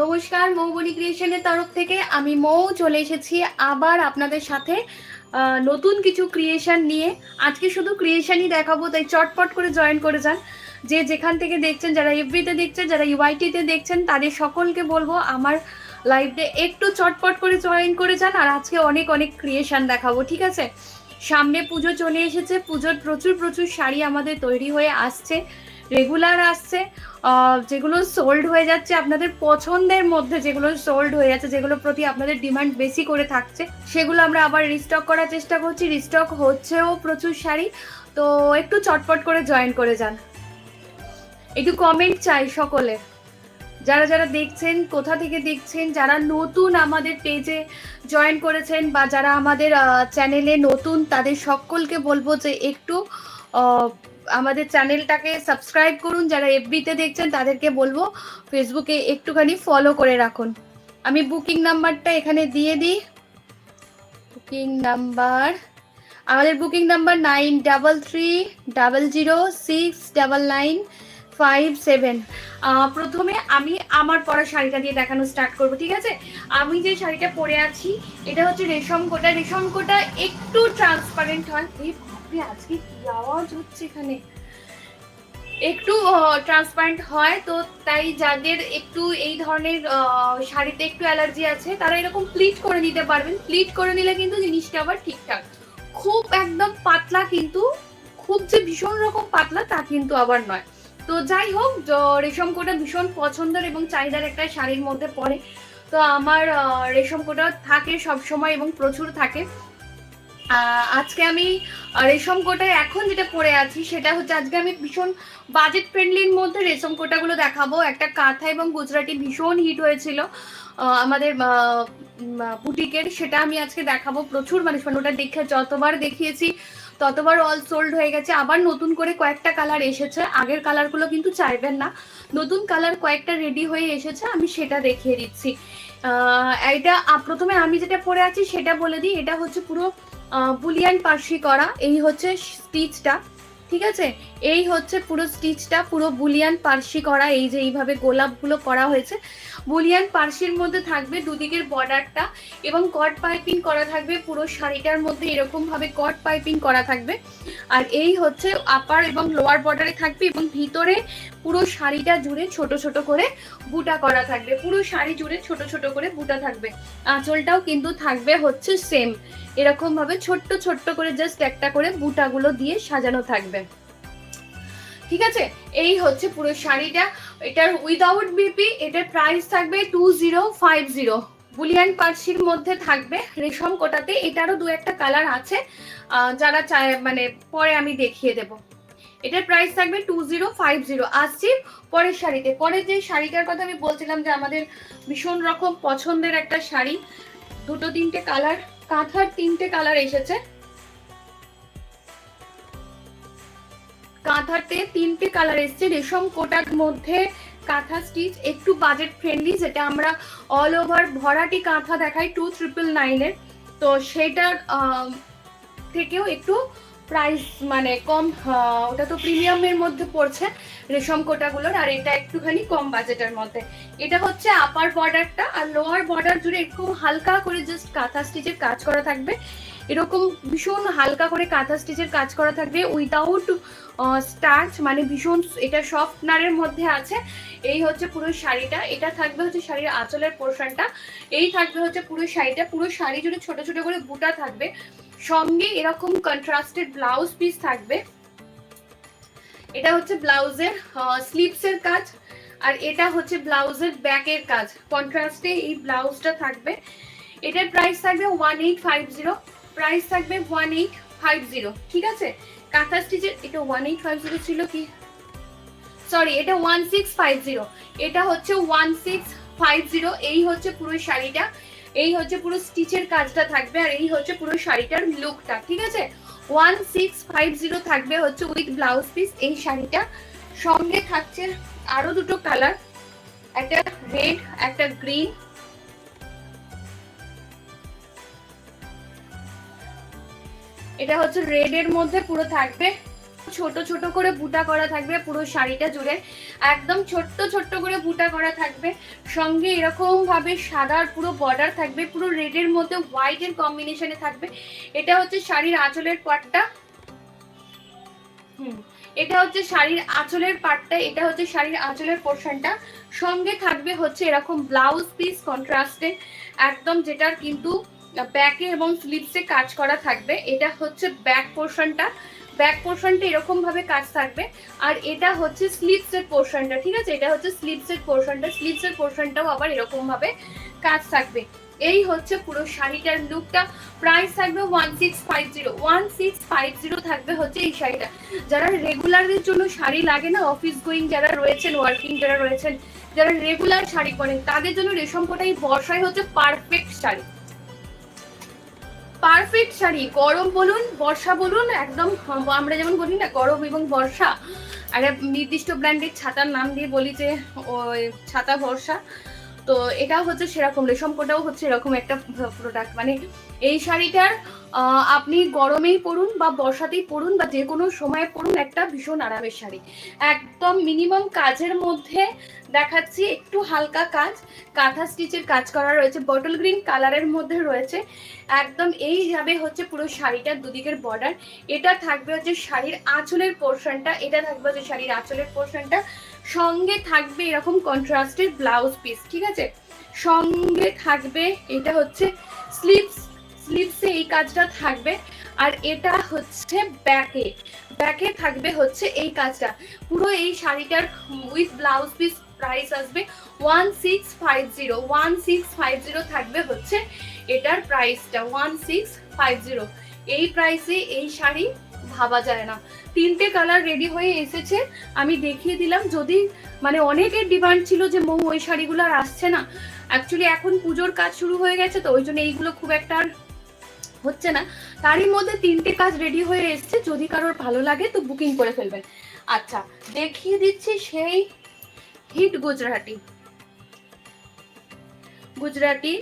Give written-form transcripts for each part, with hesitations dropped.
নমস্কার, মৌবনী ক্রিয়েশনের তরফ থেকে আমি মৌ চলে এসেছি আবার আপনাদের সাথে নতুন কিছু ক্রিয়েশন নিয়ে। আজকে শুধু ক্রিয়েশনই দেখাবো, তাই চটপট করে জয়েন করে যান। যে যেখান থেকে দেখছেন, যারা এফবিতে দেখছেন, যারা ইউআইটিতে দেখছেন, তাদের সকলকে বলবো আমার লাইভে একটু চটপট করে জয়েন করে যান। আর আজকে অনেক অনেক ক্রিয়েশন দেখাবো, ঠিক আছে? সামনে পুজো চলে এসেছে, পুজোর প্রচুর প্রচুর শাড়ি আমাদের তৈরি হয়ে আসছে, রেগুলার আসছে। যেগুলো সোল্ড হয়ে যাচ্ছে, আপনাদের পছন্দের মধ্যে যেগুলো সোল্ড হয়ে যাচ্ছে, যেগুলোর প্রতি আপনাদের ডিমান্ড বেশি করে থাকছে, সেগুলো আমরা আবার রিস্টক করার চেষ্টা করছি। রিস্টক হচ্ছেও প্রচুর শাড়ি, তো একটু চটপট করে জয়েন করে যান। একটু কমেন্ট চাই সকলে, যারা যারা দেখছেন, কোথা থেকে দেখছেন, যারা নতুন আমাদের পেজে জয়েন করেছেন বা যারা আমাদের চ্যানেলে নতুন, তাদের সকলকে বলবো যে একটু আমাদের চ্যানেলটাকে সাবস্ক্রাইব করুন। যারা এফবিতে দেখছেন তাদেরকে বলবো ফেসবুকে একটুখানি ফলো করে রাখুন। আমি বুকিং নাম্বারটা এখানে দিয়ে দিই। বুকিং নাম্বার, আমাদের বুকিং নাম্বার 9333069957। প্রথমে আমি আমার পরা শাড়িটা দিয়ে দেখানো স্টার্ট করবো, ঠিক আছে? আমি যে শাড়িটা পরে আছি এটা হচ্ছে রেশম কোটা। রেশম কোটা একটু ট্রান্সপারেন্ট হয়। আজকে কি আওয়াজ হচ্ছে এখানে, একটু ট্রান্সপারেন্ট হয়, তো তাই যাদের একটু এই ধরনের শাড়িতে একটু অ্যালার্জি আছে তারা এরকম প্লিট করে নিতে পারবেন। প্লিট করে নিলে কিন্তু জিনিসটা আবার ঠিকঠাক। খুব একদম পাতলা, কিন্তু খুব যে ভীষণ রকম পাতলা তা কিন্তু আবার নয়। তো যাই হোক, রেশম কোটা ভীষণ পছন্দের এবং চাহিদার একটা শাড়ির মধ্যে পড়ে। তো আমার রেশম কোটা থাকে সব সময় এবং প্রচুর থাকে। আজকে আমি রেশম কোটায় এখন যেটা পরে আছি সেটা হচ্ছে, আজকে আমি ভীষণ বাজেট ফ্রেন্ডলির মধ্যে রেশম কোটাগুলো দেখাবো। একটা কাঁথা এবং গুজরাটি ভীষণ হিট হয়েছিল আমাদের বুটিকের, সেটা আমি আজকে দেখাবো। প্রচুর মানুষ, মানে ওটা দেখে যতবার দেখিয়েছি ততবার অল সোল্ড হয়ে গেছে। আবার নতুন করে কয়েকটা কালার এসেছে, আগের কালারগুলো কিন্তু চাইবেন না, নতুন কালার কয়েকটা রেডি হয়ে এসেছে, আমি সেটা দেখিয়ে দিচ্ছি। এটা প্রথমে আমি যেটা পরে আছি সেটা বলে দিই। এটা হচ্ছে পুরো বুলিয়ান পার্সি করা, এই হচ্ছে স্টিচটা, ঠিক আছে? এই হচ্ছে পুরো স্টিচটা, পুরো বুলিয়ান পার্সি করা। এই যে এইভাবে গোলাপগুলো করা হয়েছে, বুলিয়ান পার্সির মধ্যে থাকবে দুদিকের বর্ডারটা এবং কট পাইপিং করা থাকবে। পুরো শাড়িটার মধ্যে এরকম ভাবে কট পাইপিং করা থাকবে। আর এই হচ্ছে আপার এবং লোয়ার বর্ডারে থাকবে এবং ভিতরে পুরো শাড়িটা জুড়ে ছোট ছোট করে বুটা করা থাকবে। পুরো শাড়ি জুড়ে ছোট ছোট করে বুটা থাকবে। আঁচলটাও কিন্তু থাকবে হচ্ছে সেম, এরকম ভাবে ছোট্ট ছোট্ট করে জাস্ট একটা করে বুটাগুলো দিয়ে সাজানো থাকবে, ঠিক আছে? এই হচ্ছে পুরো শাড়িটা। এটার উইদাউট বিপি, এটার প্রাইস থাকবে 2050। বুলিয়ান পার্সির মধ্যে থাকবে রেশম কোটাতে। এটারও দু একটা কালার আছে, যারা চায় মানে পরে আমি দেখিয়ে দেব। এটার প্রাইস থাকবে 2050। আসছি পরের শাড়িতে। পরের যে শাড়িটার কথা আমি বলছিলাম যে আমাদের ভীষণ রকম পছন্দের একটা শাড়ি, দুটো তিনটে কালার, কাঁথার তিনটে কালার এসেছে। কাঁথাতে তিনটে কালার এসছে রেশম কোটার মধ্যে। কাঁথা স্টিচ একটু বাজেট ফ্রেন্ডলি, যেটা আমরা অল ওভার ভরাটি কাঁথা দেখাই 2999-এর, তো সেটার থেকেও একটু প্রাইস মানে কম। ওটা তো প্রিমিয়ামের মধ্যে পড়ছে রেশম কোটাগুলোর, আর এটা একটুখানি কম বাজেটের মধ্যে। এটা হচ্ছে আপার বর্ডারটা, আর লোয়ার বর্ডার জুড়ে একটু হালকা করে জাস্ট কাঁথা স্টিচের কাজ করা থাকবে। এরকম ভীষণ হালকা করে কাঁথা স্টিচের কাজ করা থাকবে উইদাউট স্টার্চ, মানে ভীষণ এটা সফটনারের মধ্যে আছে। এই হচ্ছে পুরো শাড়িটা। এটা থাকবে হচ্ছে শাড়ির আঁচলের পোর্শনটা। এই থাকবে হচ্ছে পুরো শাড়িটা। পুরো শাড়ি জুড়ে ছোট ছোট করে বুটা থাকবে, সঙ্গে এরকম কন্ট্রাস্টেড ব্লাউজ পিস থাকবে। এটা হচ্ছে ব্লাউজের স্লিভসের কাজ, আর এটা হচ্ছে ব্লাউজের ব্যাকের কাজ। কন্ট্রাস্টে এই ব্লাউজটা থাকবে। এটার প্রাইস থাকবে 1850। প্রাইস থাকবে 1850, ঠিক আছে? কাঁথা স্টিচের এটা 1850 ছিল কি, সরি, এটা 1650। এটা হচ্ছে 1650। এই হচ্ছে পুরো শাড়িটা। এই হচ্ছে পুরো স্টিচের কাজটা থাকবে, আর এই হচ্ছে পুরো শাড়িটার লুকটা, ঠিক আছে? 1650 থাকবে হচ্ছে উইথ ব্লাউজ পিস এই শাড়িটা। সঙ্গে থাকছে আরো দুটো কালার, একটা রেড, একটা গ্রিন। এটা হচ্ছে রেড এর মধ্যে পুরো থাকবে ছোট ছোট করে বুটা করা থাকবে পুরো শাড়িটা জুড়ে, একদম ছোট্ট ছোট্ট করে বুটা করা থাকবে, সঙ্গে এরকম ভাবে সাদার পুরো বর্ডার থাকবে, পুরো রেডের মধ্যে হোয়াইটের কম্বিনেশনে থাকবে। এটা হচ্ছে শাড়ির আঁচলের পাটটা, এটা হচ্ছে শাড়ির আঁচলের পাটটা, এটা হচ্ছে শাড়ির আঁচলের পোর্শনটা। সঙ্গে থাকবে হচ্ছে এরকম ব্লাউজ পিস কন্ট্রাস্টে একদম, যেটার কিন্তু ব্যাকে এবং স্লিভসে কাজ করা থাকবে। এটা হচ্ছে ব্যাক পোর্শনটা, ব্যাক পোর্শনটা এরকম ভাবে কাজ থাকবে। আর এটা হচ্ছে স্লিভসের পোর্শনটা, ঠিক আছে, এটা হচ্ছে স্লিভসের পোর্শনটা, স্লিভসের পোর্শনটাও আবার এরকম ভাবে কাজ থাকবে। এই হচ্ছে পুরো শাড়িটার লুকটা। প্রাইস থাকবে 1650, 1650 থাকবে হচ্ছে এই শাড়িটা। যারা রেগুলারের জন্য শাড়ি লাগে না, অফিস গোয়িং যারা রয়েছেন, ওয়ার্কিং যারা রয়েছেন, যারা রেগুলার শাড়ি পরেন, তাদের জন্য রেশম কোটা এই বর্ষায় হচ্ছে পারফেক্ট শাড়ি, পারফেক্ট শাড়ি। গরম বলুন বর্ষা বলুন, একদম আমরা যেমন বলি না গরম এবং বর্ষা, আর নির্দিষ্ট ব্র্যান্ডের ছাতার নাম দিয়ে বলি যে ওই ছাতা বর্ষা, তো এটাও হচ্ছে সেরকম, রেশম কোটাও হচ্ছে এরকম একটা প্রোডাক্ট। মানে এই শাড়িটার আপনি গরমেই পরুন বা বর্ষাতেই পরুন বা যে কোনো সময় পরুন, একটা ভীষণ আরামের শাড়ি। একদম মিনিমাম কাজের মধ্যে দেখাচ্ছি, একটু হালকা কাজ, কাঁথা স্টিচের কাজ করা রয়েছে, বটল গ্রিন কালারের মধ্যে রয়েছে একদম। এই যাবে হচ্ছে পুরো শাড়িটার দুদিকের বর্ডার। এটা থাকবে হচ্ছে শাড়ির আঁচলের পোর্শনটা, এটা থাকবে হচ্ছে শাড়ির আঁচলের পোর্শনটা। সঙ্গে থাকবে এরকম কন্ট্রাস্টের ব্লাউজ পিস, ঠিক আছে। সঙ্গে থাকবে এটা হচ্ছে স্লিভস, স্লিভসে এই কাজটা থাকবে। আর এটা হচ্ছে ব্যাকে, ব্যাকে থাকবে হচ্ছে এই কাজটা। পুরো এই শাড়িটার উইথ ব্লাউজ পিস প্রাইস আসবে 1650, 1650 থাকবে হচ্ছে এটার প্রাইসটা 1650। এই প্রাইসে এই শাড়ি ভাবা যায় না। তিনটে কালার রেডি হয়ে এসেছে, আমি দেখিয়ে দিলাম। যদি মানে অনেকের ডিমান্ড ছিল যে মৌ ওই শাড়িগুলো আর আসছে না, অ্যাকচুয়ালি এখন পুজোর কাজ শুরু হয়ে গেছে, তো ওই জন্য এইগুলো খুব একটা হচ্ছে না। তারই মধ্যে তিনটে কাজ রেডি হয়ে এসছে, যদি কারোর ভালো লাগে তো বুকিং করে ফেলবেন। আচ্ছা, দেখিয়ে দিচ্ছি সেই হিট গুজরাটি, গুজরাটি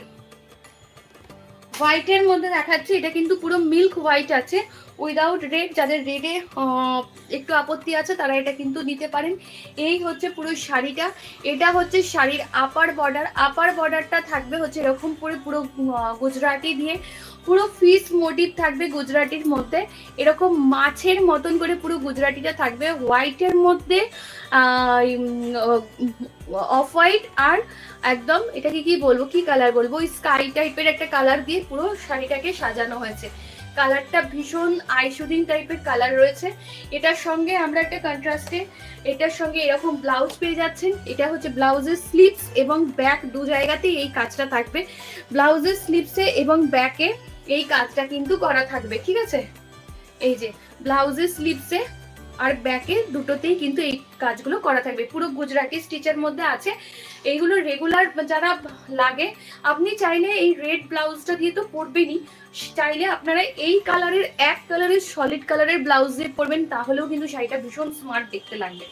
হোয়াইটের মধ্যে দেখাচ্ছি। এটা কিন্তু পুরো মিল্ক হোয়াইট আছে, উইদাউট রেড। যাদের রেডে একটু আপত্তি আছে তারা এটা কিন্তু নিতে পারেন। এই হচ্ছে পুরো শাড়িটা। এটা হচ্ছে শাড়ির আপার বর্ডার, আপার বর্ডারটা থাকবে হচ্ছে এরকম করে পুরো গুজরাটি দিয়ে, পুরো ফিস মোটিভ থাকবে গুজরাটির মধ্যে, এরকম মাছের মতন করে পুরো গুজরাটিটা থাকবে হোয়াইটের মধ্যে, অফ হোয়াইট আর একদম এটাকে কি বলবো, কি কালার বলবো, ওই স্কাই টাইপের একটা কালার দিয়ে পুরো শাড়িটাকে সাজানো হয়েছে। কালারটা ভীষণ আইশুডিং টাইপের কালার রয়েছে। এটার সঙ্গে আমরা একটা কন্ট্রাস্টে এটার সঙ্গে এরকম ব্লাউজ পেয়ে যাচ্ছেন। এটা হচ্ছে ব্লাউজের স্লিভস এবং ব্যাক দু জায়গাতেই এই কাজটা থাকবে। ব্লাউজের স্লিভসে এবং ব্যাকে এই কাজটা কিন্তু করা থাকবে, ঠিক আছে। এই যে ব্লাউজের স্লিভসে আর ব্যাকে দুটোতেই কিন্তু এই কাজগুলো করা থাকবে, পুরো গুজরাটি স্টিচের মধ্যে আছে। এইগুলো রেগুলার যারা লাগে, আপনি চাইলে এই রেড ব্লাউজটা দিয়ে তো পরবেনই, চাইলে আপনারা এই কালারের এক কালারের সলিড কালারের ব্লাউজ দিয়ে পরবেন, তাহলেও কিন্তু শাড়িটা ভীষণ স্মার্ট দেখতে লাগবে।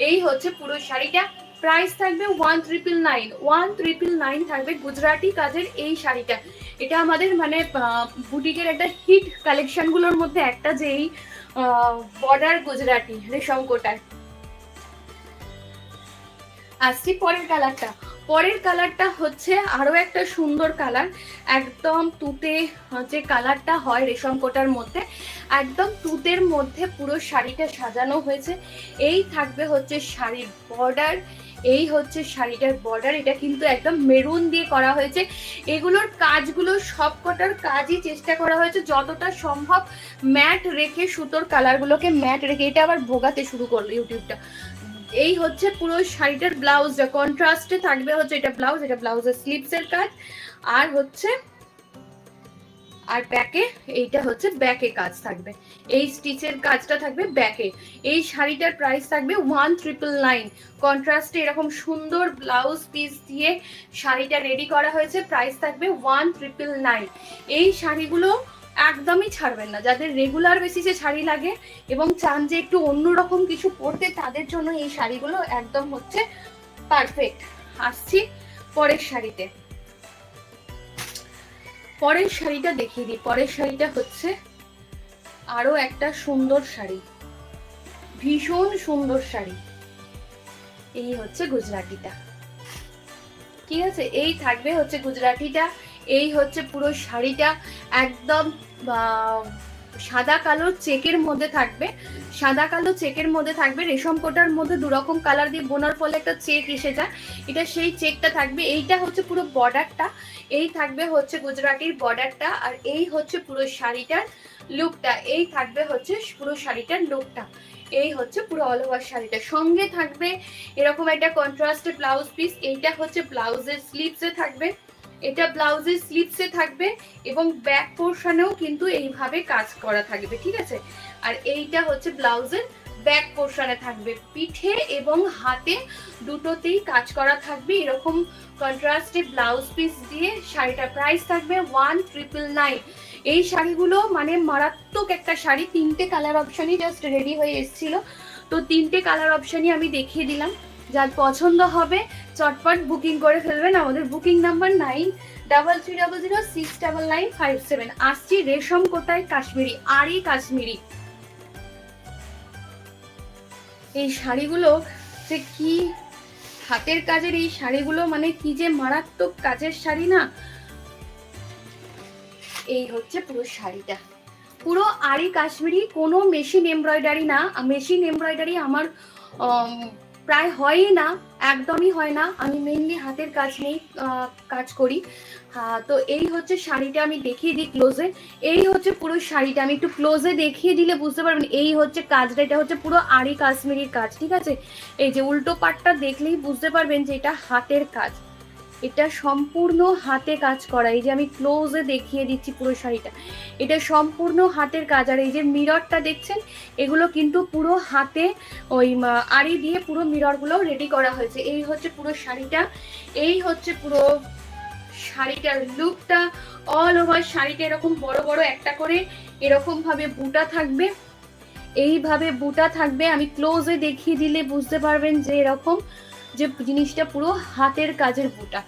এই হচ্ছে পুরো শাড়িটা। প্রাইস থাকবে 1999, 1999 থাকবে গুজরাটি কাজের এই শাড়িটা। এটা আমাদের মানে বুটিকের একটা হিট কালেকশনগুলোর মধ্যে একটা, যে এই বর্ডার গুজরাটি রেশম কোটার। আসছি পরের কালারটা। পরের কালারটা হচ্ছে আরো একটা সুন্দর কালার, একদম তুতে যে কালারটা হয় রেশম কোটার মধ্যে, একদম তুতের মধ্যে পুরো শাড়িটা সাজানো হয়েছে। এই থাকবে হচ্ছে শাড়ির বর্ডার, এই হচ্ছে শাড়িটার বর্ডার। এটা কিন্তু একদম মেরুন দিয়ে করা হয়েছে। এগুলোর কাজগুলো সবকটার কাজই চেষ্টা করা হয়েছে যতটা সম্ভব ম্যাট রেখে, সুতোর কালারগুলোকে ম্যাট রেখে। এটা আবার ভোগাতে শুরু করলো ইউটিউবটা। এই হচ্ছে পুরো শাড়িটার ব্লাউজটা, কন্ট্রাস্টে থাকবে হচ্ছে এটা ব্লাউজ, এটা ব্লাউজের স্লিভসের কাজ, আর হচ্ছে আর ব্যাকে এইটা হচ্ছে ব্যাকে কাজ থাকবে, এই স্টিচের কাজটা থাকবে ব্যাকে। এই শাড়িটার প্রাইস থাকবে 1999। কন্ট্রাস্টে এরকম সুন্দর ব্লাউজ পিস দিয়ে শাড়িটা রেডি করা হয়েছে। প্রাইস থাকবে 1999। এই শাড়িগুলো একদমই ছাড়বেন না। যাদের রেগুলার বেসিসে শাড়ি লাগে এবং চান যে একটু অন্যরকম কিছু পরতে, তাদের জন্য এই শাড়িগুলো একদম হচ্ছে পারফেক্ট। আসছি পরের শাড়িতে। পরের শাড়িটা দেখিয়ে দিই। পরের শাড়িটা হচ্ছে আরো একটা সুন্দর শাড়ি। ভীষণ সুন্দর শাড়ি। এই হচ্ছে গুজরাটিটা, ঠিক আছে, এই থাকবে হচ্ছে গুজরাটিটা। এই হচ্ছে পুরো শাড়িটা একদম সাদা কালো চেকের মধ্যে থাকবে, সাদা কালো চেকের মধ্যে থাকবে। রেশম কোটার মধ্যে দুরকম কালার দিয়ে বোনার ফলে একটা চেক এসে যায়, এটা সেই চেকটা থাকবে। এইটা হচ্ছে পুরো বর্ডারটা, এই থাকবে হচ্ছে গুজরাটির বর্ডারটা। আর এই হচ্ছে পুরো শাড়িটার লুকটা, এই থাকবে হচ্ছে পুরো শাড়িটার লুকটা। এই হচ্ছে পুরো অল ওভার শাড়িটা। সঙ্গে থাকবে এরকম একটা কন্ট্রাস্টে ব্লাউজ পিস। এইটা হচ্ছে ব্লাউজের স্লিভসে থাকবে, এটা ব্লাউজের স্লিভসে থাকবে এবং ব্যাক পোর্শনেও কিন্তু এইভাবে কাজ করা থাকবে, ঠিক আছে। আর এইটা হচ্ছে ব্লাউজের ব্যাক পোর্শনে থাকবে, পিঠে এবং হাতে দুটোতেই কাজ করা থাকবে এরকম কন্ট্রাস্টে ব্লাউজ পিস দিয়ে। শাড়িটার প্রাইস থাকবে 1999। এই শাড়িগুলো মানে মারাত্মক একটা শাড়ি, তিনটে কালার অপশনই জাস্ট রেডি হয়ে এসেছিল, তো তিনটে কালার অপশনই আমি দেখিয়ে দিলাম। যার পছন্দ হবে চটপট বুকিং করে ফেলবেন। আমাদের বুকিং নাম্বার 9300069957। আসছি রেশম কোটায় কাশ্মীরি, আরই কাশ্মীরি। এই শাড়িগুলো যে কি হাতের কাজের, এই শাড়িগুলো মানে কি যে মারাত্মক কাজের শাড়ি না। এই হচ্ছে পুরো শাড়িটা, পুরো আরি কাশ্মীরি, কোনো মেশিন এমব্রয়ডারি না। মেশিন এমব্রয়ডারি আমার প্রায় হয়ই না, একদমই হয় না। আমি মেইনলি হাতের কাজ নিয়েই কাজ করি। তো এই হচ্ছে শাড়িটা, আমি দেখিয়ে দিই ক্লোজে। এই হচ্ছে পুরো শাড়িটা, আমি একটু ক্লোজে দেখিয়ে দিলে বুঝতে পারবেন। এই হচ্ছে কাজটা, এটা হচ্ছে পুরো আরি কাশ্মীরির কাজ, ঠিক আছে। এই যে উল্টো পাটটা দেখলেই বুঝতে পারবেন যে এটা হাতের কাজ, এটা সম্পূর্ণ হাতে কাজ করা। এই যে আমি ক্লোজে দেখিয়ে দিচ্ছি পুরো শাড়িটা, এটা সম্পূর্ণ হাতের কাজ। আর এই যে মিররটা দেখছেন, এগুলো কিন্তু পুরো হাতে ওই আড়ি দিয়ে পুরো মিররগুলো রেডি করা হয়েছে। এই হচ্ছে পুরো শাড়িটা, এই হচ্ছে পুরো শাড়িটার লুকটা। অল ওভার শাড়িটা এরকম বড় বড় একটা করে এরকম ভাবে বুটা থাকবে, এইভাবে বুটা থাকবে। আমি ক্লোজে দেখিয়ে দিলে বুঝতে পারবেন যে এরকম যে জিনিসটা পুরো হাতের কাজের বুটা।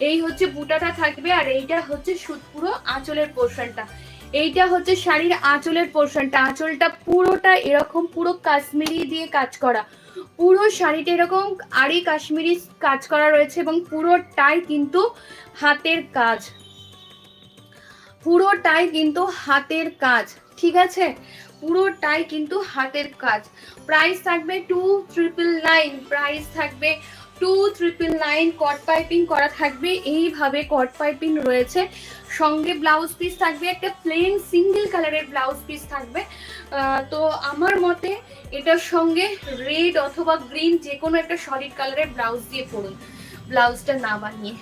এই হচ্ছে বুটাটা থাকবে। আর এইটা হচ্ছে পুরো আঁচলের পোর্শনটা, এইটা হচ্ছে শাড়ির আঁচলের পোর্শনটা। আঁচলটা পুরোটা এরকম পুরো কাশ্মীরি দিয়ে কাজ করা, পুরো শাড়িটা এরকম আরি কাশ্মীরি কাজ করা রয়েছে এবং পুরোটাই কিন্তু হাতের কাজ, পুরোটাই কিন্তু হাতের কাজ, ঠিক আছে, পুরোটাই কিন্তু হাতের কাজ। প্রাইস থাকবে 2399, প্রাইস থাকবে 2399। কট পাইপিং করা থাকবে, এইভাবে কট পাইপিং রয়েছে। সঙ্গে ব্লাউজ পিস থাকবে একটা প্লেন সিঙ্গেল কালারের ব্লাউজ পিস থাকবে। তো আমার মতে এটার সঙ্গে রেড অথবা গ্রিন যে কোনো একটা সলিড কালারের ব্লাউজ দিয়ে পরুন, ব্লাউজটা না বানিয়ে।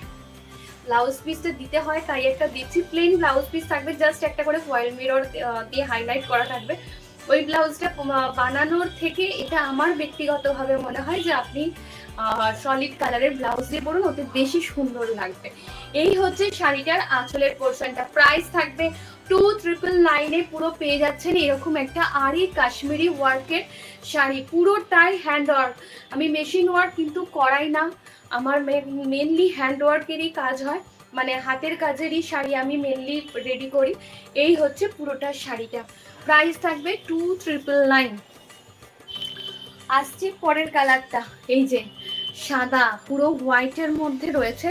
ব্লাউজ পিসটা দিতে হয় তাই একটা দিচ্ছি, প্লেন ব্লাউজ পিস থাকবে, জাস্ট একটা করে ফয়েল মিরর দিয়ে হাইলাইট করা থাকবে। ওই ব্লাউজটা বানানোর থেকে এটা আমার ব্যক্তিগতভাবে মনে হয় যে আপনি সলিড কালারের ব্লাউজ দিয়ে পরুন, ওতে বেশি সুন্দর লাগবে। এই হচ্ছে শাড়িটার আঁচলের পোর্শনটা। প্রাইস থাকবে 2399-এ। পুরো পেয়ে যাচ্ছেন এরকম একটা আরি কাশ্মীরি ওয়ার্কের শাড়ি, পুরোটাই হ্যান্ড ওয়ার্ক। আমি মেশিন ওয়ার্ক কিন্তু করাই না, আমার মেনলি হ্যান্ড ওয়ার্কেরই কাজ হয়, মানে হাতের কাজেরই শাড়ি আমি মেনলি রেডি করি। এই হচ্ছে পুরোটা শাড়িটা। প্রাইস থাকবে 2399। আসছে পরের কালারটা, এই যে সাদা পুরো হোয়াইটের মধ্যে রয়েছে।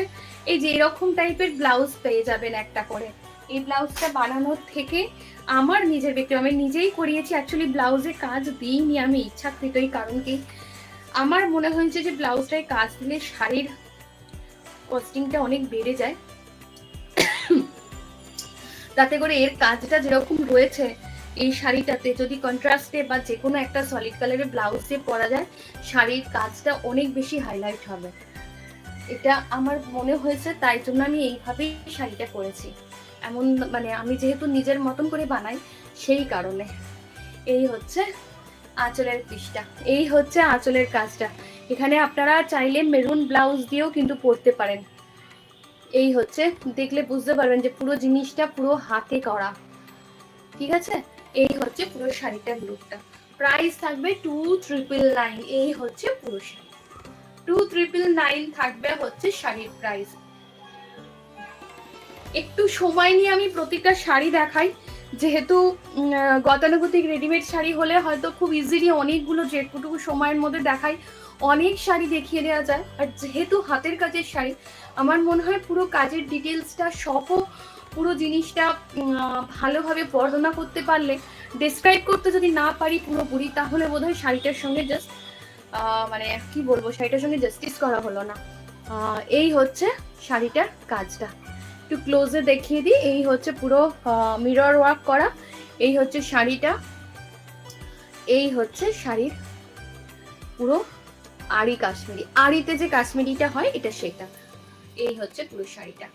এই যে এরকম টাইপের ব্লাউজ পেয়ে যাবেন একটা করে। এই ব্লাউজটা বানানোর থেকে আমার নিজের ব্যক্তি, আমি নিজেই করিয়েছি। অ্যাকচুয়ালি ব্লাউজে কাজ দিইনি আমি ইচ্ছাকৃতই, কারণ কি আমার মনে হয়েছে যে ব্লাউজটায় কাজ দিলে শাড়ির কস্টিংটা অনেক বেড়ে যায়, তাতে করে এর কাজটা যেরকম রয়েছে এই শাড়িটাতে যদি কন্ট্রাস্টে বা যে কোনো একটা সলিড কালারের ব্লাউজ দিয়ে পরা যায়, শাড়ির কাজটা অনেক বেশি হাইলাইট হবে। এটা আমার মনে হয়েছে, তাই জন্য আমি এইভাবেই শাড়িটা করেছি। এমন মানে আমি যেহেতু নিজের মতন করে বানাই সেই কারণে। এই হচ্ছে আঁচলের পিসটা, এই হচ্ছে আঁচলের কাজটা। এখানে আপনারা চাইলে মেরুন ব্লাউজ দিয়েও কিন্তু পরতে পারেন। এই হচ্ছে, দেখলে বুঝতে পারবেন যে পুরো জিনিসটা পুরো হাতে করা, ঠিক আছে। এই হচ্ছে পুরো শাড়িটার লুকটা। প্রাইস থাকবে 2399। এই হচ্ছে পুরো শাড়ি, 2399 থাকবে হচ্ছে শাড়ির প্রাইস। একটু সময় নিয়ে আমি প্রত্যেকটা শাড়ি দেখাই, যেহেতু গতানুগতিক রেডিমেড শাড়ি হলে হয়তো খুব ইজিলি অনেকগুলো যেটুকু সময়ের মধ্যে দেখায় অনেক শাড়ি দেখিয়ে দেওয়া যায়, আর যেহেতু হাতের কাজের শাড়ি আমার মনে হয় পুরো কাজের ডিটেলসটা সহ পুরো জিনিসটা ভালোভাবে বর্ণনা করতে পারলে, ডেসক্রাইব করতে যদি না পারি পুরোপুরি, তাহলে বোধহয় শাড়িটার সঙ্গে জাস্ট মানে কি বলবো, শাড়িটার সঙ্গে জাস্টিস করা হলো না। এই হচ্ছে শাড়িটার কাজটা, একটু ক্লোজে দেখিয়ে দিই। এই হচ্ছে পুরো মিরর ওয়ার্ক করা, এই হচ্ছে শাড়িটা, এই হচ্ছে শাড়ির পুরো আড়ি কাশ্মীরি, আড়িতে যে কাশ্মীরিটা হয় এটা সেটা। এই হচ্ছে পুরো শাড়িটা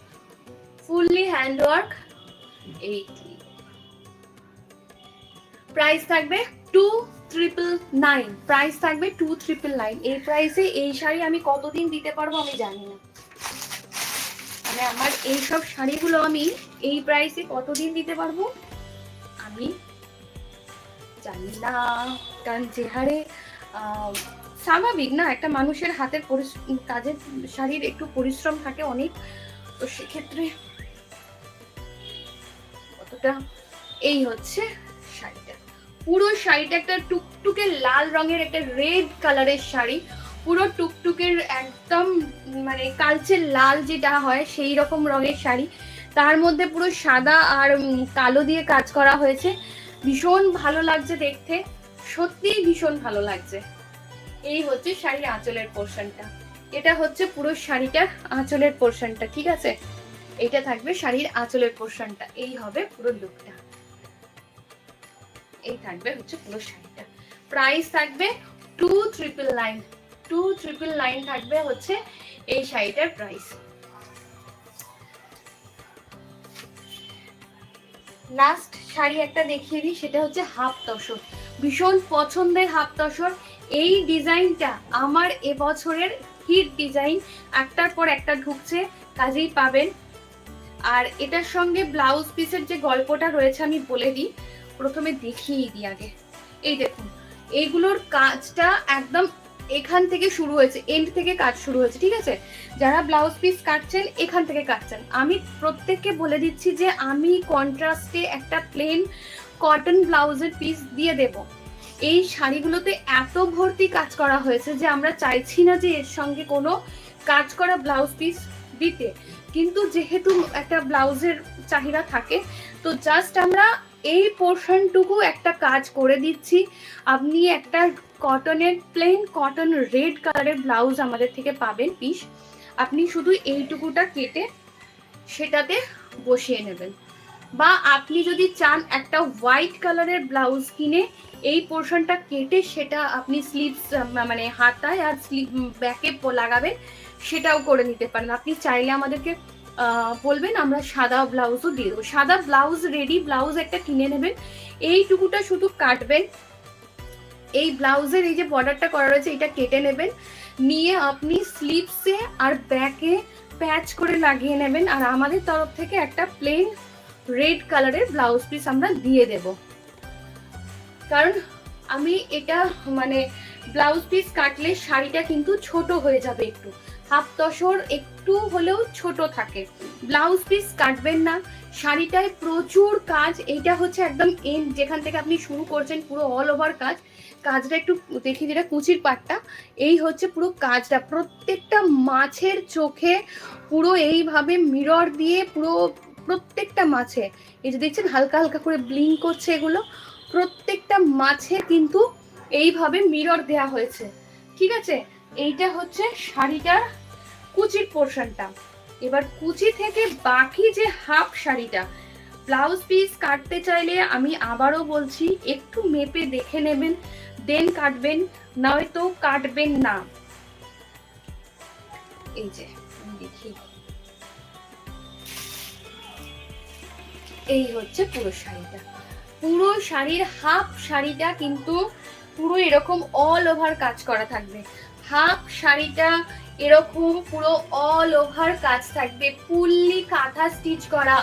ফুললি হ্যান্ড ওয়ার্ক। এই প্রাইস থাকবে 2999, প্রাইস থাকবে 2999। এই প্রাইসে এই শাড়ি আমি কতদিন দিতে পারবো আমি জানি না, মানে আমার এইসব শাড়িগুলো আমি এই প্রাইসে কতদিন দিতে পারবো আমি জানি না, কারণ যে হারে স্বাভাবিক না, একটা মানুষের হাতের কাজের শাড়ির একটু পরিশ্রম থাকে অনেক, তো সেক্ষেত্রে কতটা। এই হচ্ছে শাড়িটা, পুরো শাড়িটা একটা টুকটুকে লাল রঙের একটা রেড কালারের শাড়ি, পুরো টুকটুকের একদম মানে কালচে লাল যেটা হয় সেই রকম রঙের শাড়ি, তার মধ্যে পুরো সাদা আর কালো দিয়ে কাজ করা হয়েছে। ভীষণ ভালো লাগছে দেখতে, সত্যিই ভীষণ ভালো লাগছে। এই হচ্ছে শাড়ির আঁচলের পোর্শনটা, এটা হচ্ছে পুরো শাড়িটার আঁচলের পোর্শনটা, ঠিক আছে? এটা থাকবে শাড়ির আঁচলের পোর্শনটা, এই হবে পুরো লুকটা, এই থাকবে হচ্ছে পুরো শাড়িটা। প্রাইস থাকবে 2999, 2999 থাকবে হচ্ছে এই শাড়িটার প্রাইস। লাস্ট শাড়ি একটা দেখিয়ে দিই, সেটা হচ্ছে হাফ তসর, ভীষণ পছন্দের হাফ তসর। এই ডিজাইনটা আমার এবছরের হিট ডিজাইন, একটার পর একটা ঢুকছে, কাজেই পাবেন। আর এটার সঙ্গে ব্লাউজ পিসের যে গল্পটা রয়েছে আমি বলে দিই, প্রথমে দেখিয়ে দিই আগে। এই দেখুন, এইগুলোর কাজটা একদম এখান থেকে শুরু হয়েছে, এন্ড থেকে কাজ শুরু হয়েছে, ঠিক আছে? যারা ব্লাউজ পিস কাটছেন এখান থেকে কাটছেন। আমি প্রত্যেককে বলে দিচ্ছি যে আমি কন্ট্রাস্টে একটা প্লেন কটন ব্লাউজের পিস দিয়ে দেব। এই শাড়িগুলোতে এত ভর্তি কাজ করা হয়েছে যে আমরা চাইছি না যে এর সঙ্গে কোনো কাজ করা ব্লাউজ পিস দিতে, কিন্তু যেহেতু একটা ব্লাউজের চাহিদা থাকে, তো জাস্ট আমরা এই পোর্শনটুকু একটা কাজ করে দিচ্ছি। আপনি একটা কটনের প্লেন কটন রেড কালারের ব্লাউজ আমাদের থেকে পাবেন পিস, আপনি শুধু এইটুকুটা কেটে সেটাতে বসিয়ে নেবেন। বা আপনি যদি চান একটা হোয়াইট কালারের ব্লাউজ কিনে এই পোর্শনটা কেটে সেটা আপনি স্লিভস মানে হাতায় আর স্লিভ ব্যাকে লাগাবেন, সেটাও করে নিতে পারেন। আপনি চাইলে আমাদেরকে বলবেন, আমরা সাদা ব্লাউজও দিয়ে দেবো। সাদা ব্লাউজ, রেডি ব্লাউজ একটা কিনে নেবেন, এইটুকুটা শুধু কাটবেন, এই ব্লাউজের এই যে বর্ডারটা করা রয়েছে এটা কেটে নেবেন, নিয়ে আপনি স্লিভসে আর ব্যাকে প্যাচ করে লাগিয়ে নেবেন। আর আমাদের তরফ থেকে একটা প্লেন রেড কালারের ব্লাউজ পিস আমরা দিয়ে দেব, কারণ আমি এটা মানে ব্লাউজ পিস কাটলে শাড়িটা কিন্তু ছোট হয়ে যাবে, একটু হাফ তসর একটু হলেও ছোট থাকে। ব্লাউজ পিস কাটবেন না, শাড়িটায় প্রচুর কাজ। এইটা হচ্ছে একদম এন্ড, যেখান থেকে আপনি শুরু করছেন পুরো অল ওভার কাজ। কাজটা একটু দেখিয়ে দিলে কুচির পাটটা, এই হচ্ছে পুরো কাজটা, প্রত্যেকটা মাছের চোখে পুরো এইভাবে মিরর দিয়ে পুরো প্রত্যেকটা মাছে, এই যে দেখছেন হালকা হালকা করে ব্লিং করছে, এগুলো প্রত্যেকটা মাছে কিন্তু এইভাবে মিরর দেয়া হয়েছে, ঠিক আছে? এইটা হচ্ছে শাড়িটার কুচির পোর্শনটা। এবার কুচি থেকে বাকি যে হাফ শাড়িটা, ব্লাউজ পিস কাটতে চাইলে আমি আবারও বলছি একটু মেপে দেখে নেবেন, দেন কাটবেন, নয়তো কাটবেন না। এই যে দেখি, এই হচ্ছে পুরো শাড়িটা, পুরো শাড়ির হাফ শাড়িটা কিন্তু পুরো এরকম অল ওভার কাজ করা থাকবে। হাফ শাড়িটা এরকম পুরো অল ওভার কাজ থাকবে, ফুললি কাঁথা স্টিচ করা,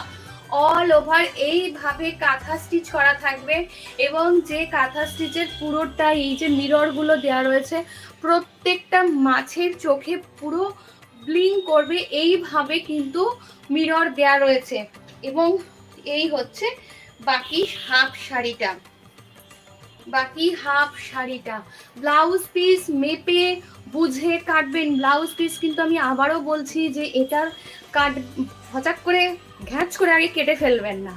অল ওভার এইভাবে কাঁথা স্টিচ করা থাকবে। এবং যে কাঁথা স্টিচের পুরোটা এই যে মিররগুলো দেওয়া রয়েছে, প্রত্যেকটা মাছের চোখে পুরো ব্লিং করবে, এইভাবে কিন্তু মিরর দেওয়া রয়েছে। এবং এই হচ্ছে বাকি হাফ শাড়িটা, বাকি হাফ শাড়িটা ব্লাউজ পিস মেপে বুঝে কাটবেন। ব্লাউজ পিস কিন্তু আমি আবারও বলছি যে এটার কাট হঠাৎ করে ঘ্যাঁচ করে আগে কেটে ফেলবেন না।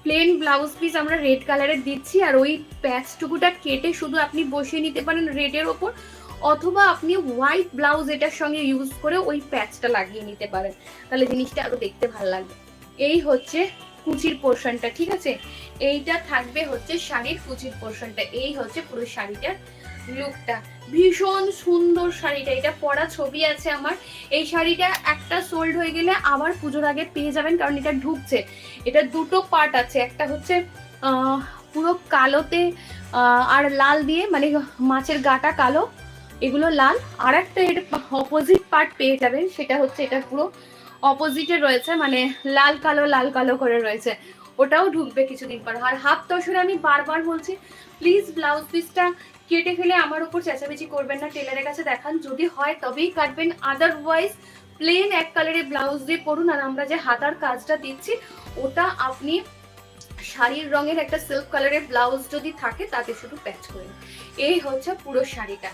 প্লেন ব্লাউজ পিস আমরা রেড কালারের দিচ্ছি, আর ওই প্যাচটুকুটা কেটে শুধু আপনি বসিয়ে নিতে পারেন রেডের ওপর, অথবা আপনি হোয়াইট ব্লাউজ এটার সঙ্গে ইউজ করে ওই প্যাচটা লাগিয়ে নিতে পারেন, তাহলে জিনিসটা আরো দেখতে ভালো লাগবে। এই হচ্ছে কুচির পোর্শনটা, ঠিক আছে? এইটা থাকবে হচ্ছে শাড়ির কুচির পোর্শনটা। এই হচ্ছে পুরো শাড়িটার লুকটা। ভীষণ সুন্দর শাড়িটা, এটা পরা ছবি আছে আমার। এই শাড়িটা একটা সোল্ড হয়ে গেলে আবার পুজোর আগে পেয়ে যাবেন, কারণ এটা ঢুকছে। এটা দুটো পার্ট আছে, একটা হচ্ছে পুরো কালোতে আর লাল দিয়ে, মানে মাছের গাটা কালো, এগুলো লাল। আর একটা এর অপোজিট পার্ট পেয়ে যাবেন, সেটা হচ্ছে এটা পুরো অপোজিটে রয়েছে, মানে লাল কালো করে রয়েছে। ওটাও ঢুকবে কিছুদিন পর। আর হাফ তসরে আমি বারবার বলছি, প্লিজ ব্লাউজ পিসটা কেটে ফেলে আমার উপর চেঁচামেচি করবেন না, টেলারের কাছে দেখান, যদি হয় তবেই কাটবেন, আদারওয়াইজ প্লেন এক কালারের ব্লাউজ দিয়ে পরুন। আর আমরা যে হাতার কাজটা দিচ্ছি ওটা আপনি শাড়ির রঙের একটা সিল্ক কালারের ব্লাউজ যদি থাকে তাতে শুধু প্যাচ করে। এই হচ্ছে পুরো শাড়িটা,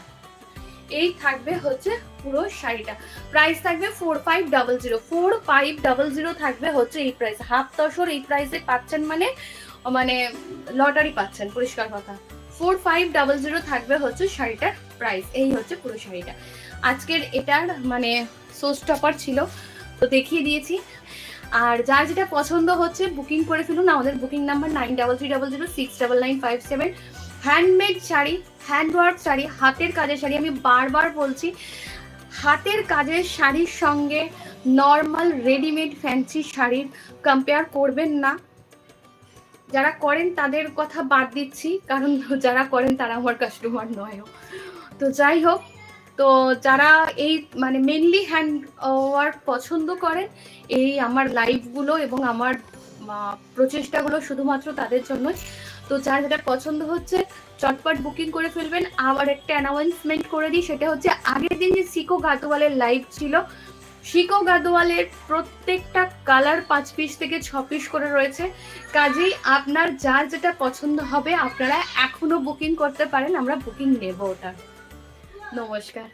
এই থাকবে হচ্ছে পুরো শাড়িটা। প্রাইস থাকবে 4500, 4500 থাকবে হচ্ছে এই প্রাইস। হাফ তসর এই প্রাইসে পাচ্ছেন, মানে মানে লটারি পাচ্ছেন, পরিষ্কার কথা। 4500 থাকবে হচ্ছে শাড়িটার প্রাইস। এই হচ্ছে পুরো শাড়িটা। আজকের এটার মানে শো স্টপার ছিল, তো দেখিয়ে দিয়েছি। আর যার যেটা পছন্দ হচ্ছে বুকিং করে ফেলুন। আমাদের booking number 9330069957। Handmade sari, handwork sari, হাতের কাজের শাড়ি। আমি বারবার বলছি, হাতের কাজের শাড়ির সঙ্গে নর্মাল রেডিমেড ফ্যান্সি শাড়ির কম্পেয়ার করবেন না। যারা করেন তাদের কথা বাদ দিচ্ছি, কারণ যারা করেন তারা আমার কাস্টমার নয়। তো যাই হোক, তো যারা এই মানে মেনলি হ্যান্ড ওয়ার্ক পছন্দ করেন, এই আমার লাইভগুলো এবং আমার প্রচেষ্টাগুলো শুধুমাত্র তাদের জন্যই। তো যার যেটা পছন্দ হচ্ছে চটপট বুকিং করে ফেলবেন। আবার একটা অ্যানাউন্সমেন্ট করে দিই, সেটা হচ্ছে আগের দিন যে সিকো গাদোয়ালের লাইভ ছিল, শিকো গাদোয়ালের প্রত্যেকটা কালার 5 পিস থেকে 6 পিস করে রয়েছে। কাজেই আপনার যার যেটা পছন্দ হবে আপনারা এখনো বুকিং করতে পারেন, আমরা বুকিং নেব ওটা। নমস্কার।